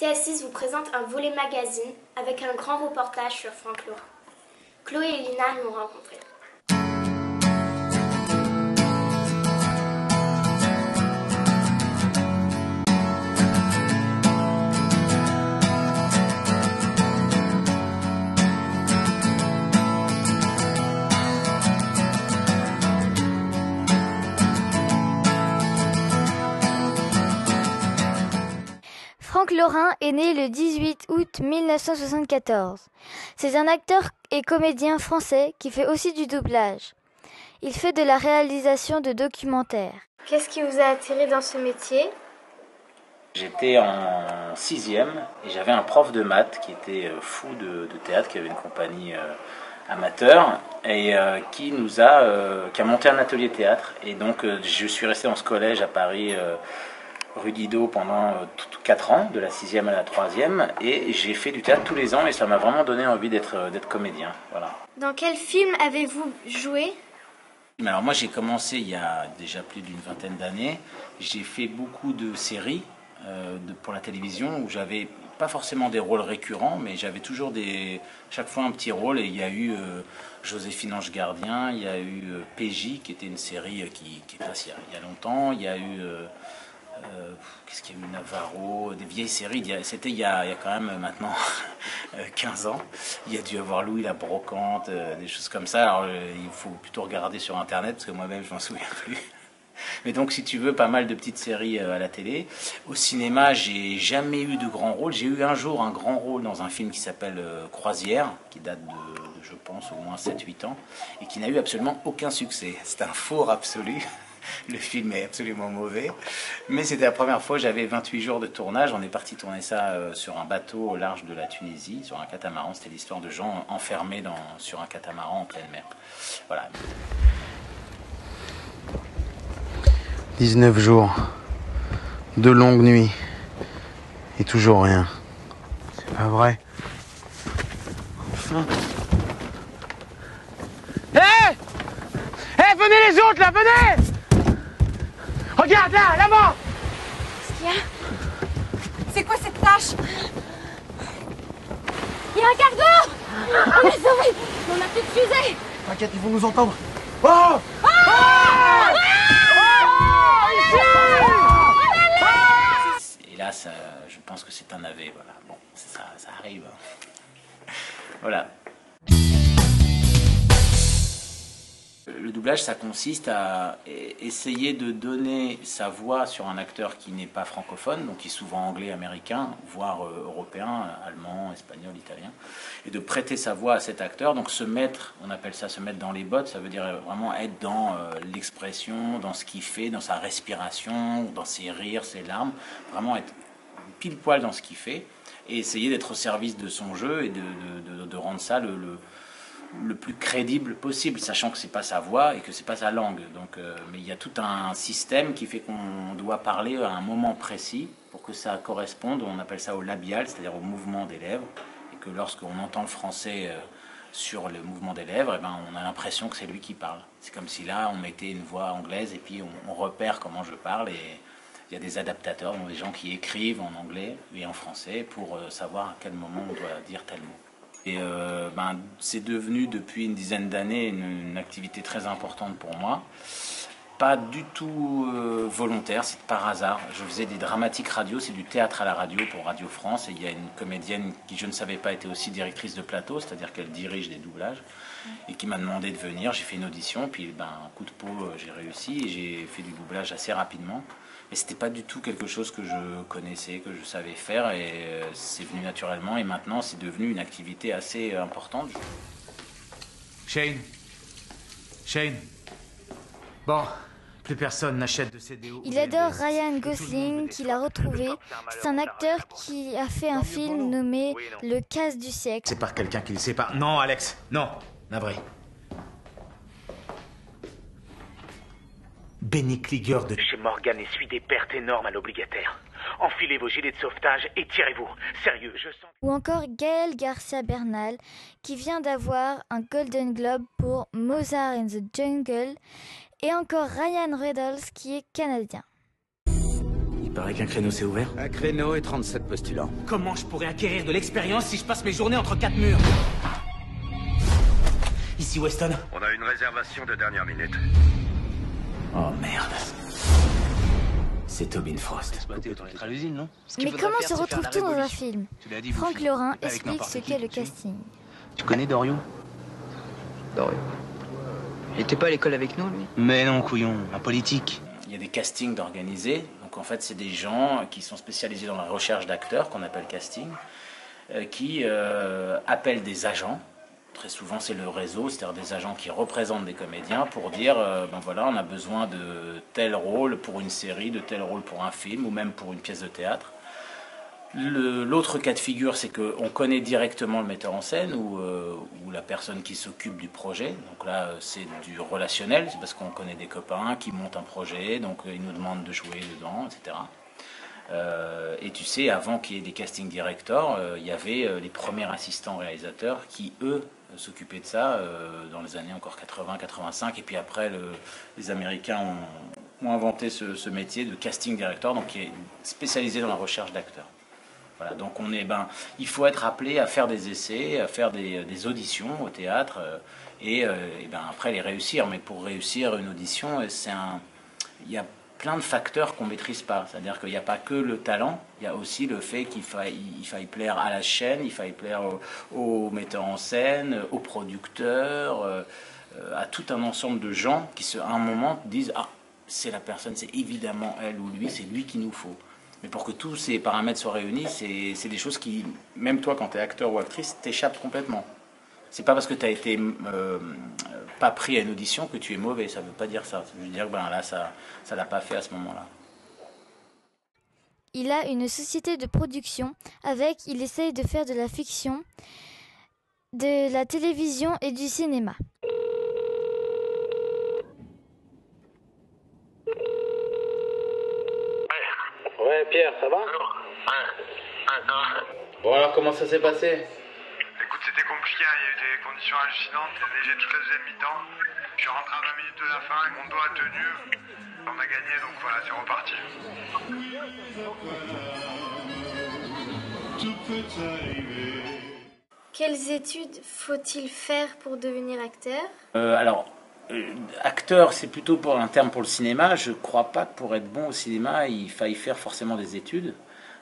TS6 vous présente un volet magazine avec un grand reportage sur Franck Laurent. Chloé et Lina l'ont rencontré. Franck Laurent est né le 18 août 1974. C'est un acteur et comédien français qui fait aussi du doublage. Il fait de la réalisation de documentaires. Qu'est-ce qui vous a attiré dans ce métier? J'étais en 6e et j'avais un prof de maths qui était fou de théâtre, qui avait une compagnie amateur et qui a monté un atelier théâtre. Et donc je suis resté dans ce collège à Paris, rue Didot, pendant 4 ans, de la 6e à la 3e, et j'ai fait du théâtre tous les ans et ça m'a vraiment donné envie d'être comédien. Voilà. Dans quel film avez-vous joué? Mais alors moi j'ai commencé il y a déjà plus d'une vingtaine d'années. J'ai fait beaucoup de séries pour la télévision où j'avais pas forcément des rôles récurrents, mais j'avais toujours chaque fois un petit rôle. Et il y a eu Joséphine Ange Gardien, il y a eu PJ qui était une série qui est passée il y a longtemps. Il y a eu qu'est-ce qu'il y a eu, Navarro, des vieilles séries. C'était il y a quand même maintenant 15 ans. Il y a dû avoir Louis la Brocante, des choses comme ça. Alors il faut plutôt regarder sur internet parce que moi-même je m'en souviens plus. Mais donc si tu veux, pas mal de petites séries à la télé. Au cinéma, j'ai jamais eu de grand rôle. J'ai eu un jour un grand rôle dans un film qui s'appelle Croisière, qui date de je pense au moins 7-8 ans, et qui n'a eu absolument aucun succès. C'est un four absolu. Le film est absolument mauvais, mais c'était la première fois. J'avais 28 jours de tournage. On est parti tourner ça sur un bateau au large de la Tunisie, sur un catamaran. C'était l'histoire de gens enfermés sur un catamaran en pleine mer. Voilà. 19 jours, de longues nuits, et toujours rien. C'est pas vrai. Enfin. Hé! Hé, venez les autres, là, venez! Regarde, là-bas! Qu'est-ce qu'il y a? C'est quoi cette tâche? Il y a un cargo! On est sauvés! On a plus de fusée! T'inquiète, ils vont nous entendre. Oh! Oh! Et là, je pense que c'est un navet. Voilà. Bon, ça arrive. Voilà. Le doublage, ça consiste à essayer de donner sa voix sur un acteur qui n'est pas francophone, donc qui est souvent anglais, américain, voire européen, allemand, espagnol, italien, et de prêter sa voix à cet acteur. Donc on appelle ça se mettre dans les bottes, ça veut dire vraiment être dans l'expression, dans ce qu'il fait, dans sa respiration, dans ses rires, ses larmes, vraiment être pile poil dans ce qu'il fait, et essayer d'être au service de son jeu et de rendre ça le plus crédible possible, sachant que c'est pas sa voix et que c'est pas sa langue. Donc, mais il y a tout un système qui fait qu'on doit parler à un moment précis pour que ça corresponde. On appelle ça au labial, c'est-à-dire au mouvement des lèvres, et que lorsqu'on entend le français sur le mouvement des lèvres, eh ben, on a l'impression que c'est lui qui parle. C'est comme si là on mettait une voix anglaise et puis on repère comment je parle, et il y a des adaptateurs, donc des gens qui écrivent en anglais et en français pour savoir à quel moment on doit dire tel mot. Et c'est devenu depuis une dizaine d'années une activité très importante pour moi. Pas du tout volontaire, c'est par hasard. Je faisais des dramatiques radio, c'est du théâtre à la radio pour Radio France. Et il y a une comédienne qui, je ne savais pas, était aussi directrice de plateau, c'est-à-dire qu'elle dirige des doublages, et qui m'a demandé de venir. J'ai fait une audition, puis un coup de peau, j'ai réussi et j'ai fait du doublage assez rapidement. Mais c'était pas du tout quelque chose que je connaissais, que je savais faire, et c'est venu naturellement, et maintenant c'est devenu une activité assez importante. Shane. Bon, plus personne n'achète de CD. Il adore Ryan Gosling, qu'il a retrouvé. C'est un acteur qui a fait un film nommé Le casse du siècle. C'est par quelqu'un qui le sait pas. Non, Alex, non, navré. Benny Klieger de chez Morgan essuie des pertes énormes à l'obligataire. Enfilez vos gilets de sauvetage et tirez-vous. Sérieux, je sens... Ou encore Gaël Garcia Bernal, qui vient d'avoir un Golden Globe pour Mozart in the Jungle. Et encore Ryan Reynolds, qui est canadien. Il paraît qu'un créneau s'est ouvert. Un créneau et 37 postulants. Comment je pourrais acquérir de l'expérience si je passe mes journées entre 4 murs? Ici Weston. On a une réservation de dernière minute. Oh merde. C'est Tobin Frost. À l'usine, non? Mais comment se retrouve tout dans un film? Franck Lorin explique ce qu'est le casting. Tu connais Doriot? Doriot. Il était pas à l'école avec nous, lui? Mais non, couillon, un politique. Il y a des castings d'organiser. Donc en fait, c'est des gens qui sont spécialisés dans la recherche d'acteurs, qu'on appelle casting, qui appellent des agents. Très souvent, c'est le réseau, c'est-à-dire des agents qui représentent des comédiens pour dire, ben voilà, on a besoin de tel rôle pour une série, de tel rôle pour un film, ou même pour une pièce de théâtre. L'autre cas de figure, c'est qu'on connaît directement le metteur en scène ou la personne qui s'occupe du projet. Donc là, c'est du relationnel, c'est parce qu'on connaît des copains qui montent un projet, donc ils nous demandent de jouer dedans, etc. Et tu sais, avant qu'il y ait des casting directors, il y avait les premiers assistants réalisateurs qui, eux, s'occupaient de ça dans les années encore 80-85. Et puis après, les Américains ont inventé ce métier de casting director, donc qui est spécialisé dans la recherche d'acteurs. Voilà, donc il faut être appelé à faire des essais, à faire des auditions au théâtre et après les réussir. Mais pour réussir une audition, il y a plein de facteurs qu'on ne maîtrise pas. C'est-à-dire qu'il n'y a pas que le talent, il y a aussi le fait qu'il faille plaire à la chaîne, il faille plaire aux metteurs en scène, aux producteurs, à tout un ensemble de gens qui à un moment disent « Ah, c'est la personne, c'est évidemment elle ou lui, c'est lui qu'il nous faut ». Mais pour que tous ces paramètres soient réunis, c'est des choses qui, même toi, quand tu es acteur ou actrice, t'échappent complètement. C'est pas parce que tu as été pas pris à une audition que tu es mauvais, ça veut pas dire ça. Ça veut dire que là, ça l'a pas fait à ce moment-là. Il a une société de production il essaye de faire de la fiction, de la télévision et du cinéma. Ouais, Pierre, ça va? Bon, alors, comment ça s'est passé? Écoute, c'était compliqué, il y a eu des conditions hallucinantes. J'ai toute la deuxième mi-temps. Je suis rentré à 20 minutes de la fin et mon dos a tenu. On a gagné, donc voilà, c'est reparti. Quelles études faut-il faire pour devenir acteur? Acteur, c'est plutôt un terme pour le cinéma. Je ne crois pas que pour être bon au cinéma, il faille faire forcément des études.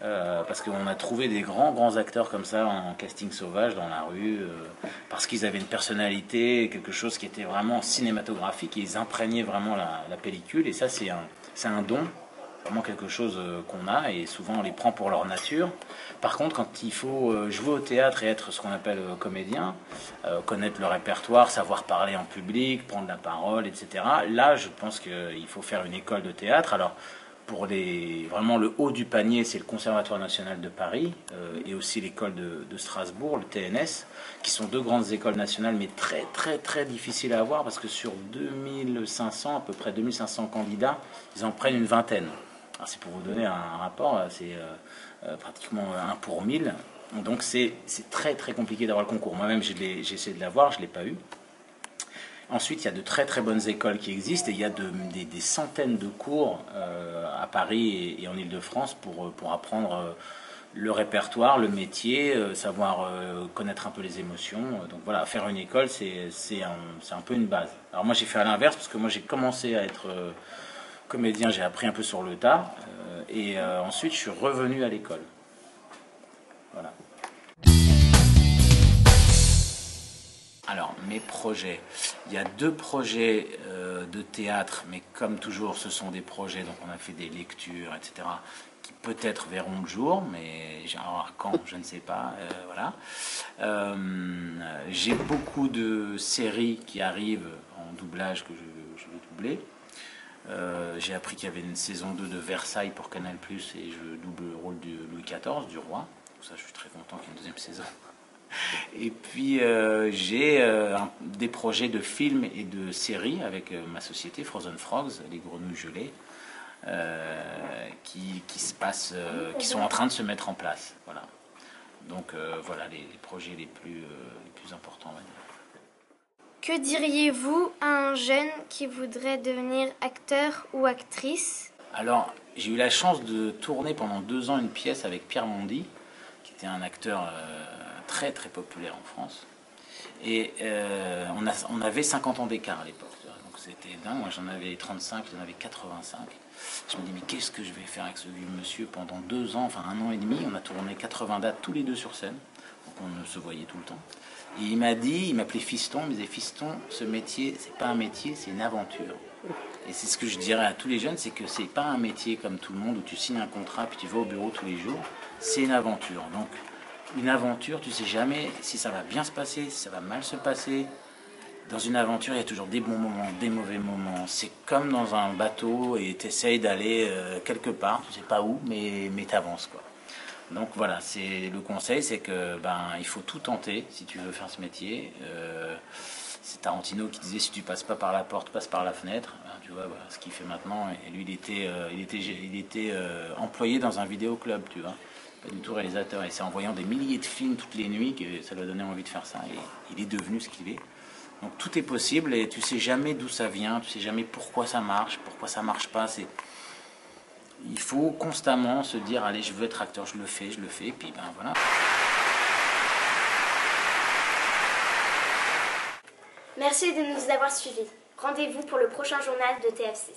Parce qu'on a trouvé des grands acteurs comme ça en casting sauvage dans la rue, parce qu'ils avaient une personnalité, quelque chose qui était vraiment cinématographique, et ils imprégnaient vraiment la pellicule. Et ça, c'est un don, vraiment quelque chose qu'on a, et souvent on les prend pour leur nature. Par contre, quand il faut jouer au théâtre et être ce qu'on appelle comédien, connaître le répertoire, savoir parler en public, prendre la parole, etc., là, je pense qu'il faut faire une école de théâtre. Alors, pour vraiment le haut du panier, c'est le Conservatoire national de Paris et aussi l'école de Strasbourg, le TNS, qui sont deux grandes écoles nationales, mais très très très difficiles à avoir parce que sur 2500, à peu près 2500 candidats, ils en prennent une vingtaine. Alors c'est pour vous donner un rapport, c'est pratiquement 1 pour 1000. Donc c'est très très compliqué d'avoir le concours. Moi-même j'ai essayé de l'avoir, je ne l'ai pas eu. Ensuite, il y a de très très bonnes écoles qui existent et il y a des centaines de cours à Paris et en Île-de-France pour apprendre le répertoire, le métier, savoir connaître un peu les émotions. Donc voilà, faire une école, c'est un peu une base. Alors moi, j'ai fait à l'inverse parce que moi, j'ai commencé à être comédien, j'ai appris un peu sur le tas et ensuite, je suis revenu à l'école. Voilà. Alors, mes projets. Il y a 2 projets de théâtre, mais comme toujours, ce sont des projets, donc on a fait des lectures, etc., qui peut-être verront le jour, mais alors, quand, je ne sais pas. Voilà. J'ai beaucoup de séries qui arrivent en doublage que je vais doubler. J'ai appris qu'il y avait une saison 2 de Versailles pour Canal+, et je double le rôle de Louis XIV, du roi. Donc ça, je suis très content qu'il y ait une deuxième saison. Et puis j'ai des projets de films et de séries avec ma société Frozen Frogs, les grenouilles gelées, qui sont en train de se mettre en place. Voilà. Donc voilà les projets les plus importants, on va dire. Que diriez-vous à un jeune qui voudrait devenir acteur ou actrice? Alors, j'ai eu la chance de tourner pendant 2 ans une pièce avec Pierre Mondy, qui était un acteur très très populaire en France. Et on avait 50 ans d'écart à l'époque. Donc c'était dingue. Moi j'en avais 35, j'en avais 85. Je me dis, mais qu'est-ce que je vais faire avec ce vieux monsieur pendant 2 ans, enfin 1 an et demi. On a tourné 80 dates tous les deux sur scène. Donc on se voyait tout le temps. Et il m'appelait Fiston, il me disait, Fiston, ce métier, c'est pas un métier, c'est une aventure. Et c'est ce que je dirais à tous les jeunes, c'est que c'est pas un métier comme tout le monde où tu signes un contrat puis tu vas au bureau tous les jours. C'est une aventure. Donc une aventure, tu sais jamais si ça va bien se passer, si ça va mal se passer. Dans une aventure, il y a toujours des bons moments, des mauvais moments. C'est comme dans un bateau et tu essayes d'aller quelque part, tu sais pas où, mais tu avances, quoi. Donc voilà, c'est le conseil, c'est que il faut tout tenter si tu veux faire ce métier. C'est Tarantino qui disait, si tu passes pas par la porte, passe par la fenêtre. Tu vois, voilà, ce qu'il fait maintenant. Et lui, il était employé dans un vidéoclub, tu vois. Pas du tout réalisateur. Et c'est en voyant des milliers de films toutes les nuits que ça lui a donné envie de faire ça. Et il est devenu ce qu'il est. Donc tout est possible et tu sais jamais d'où ça vient, tu sais jamais pourquoi ça marche pas. Il faut constamment se dire, allez, je veux être acteur, je le fais, et puis voilà. Merci de nous avoir suivis. Rendez-vous pour le prochain journal de TF6.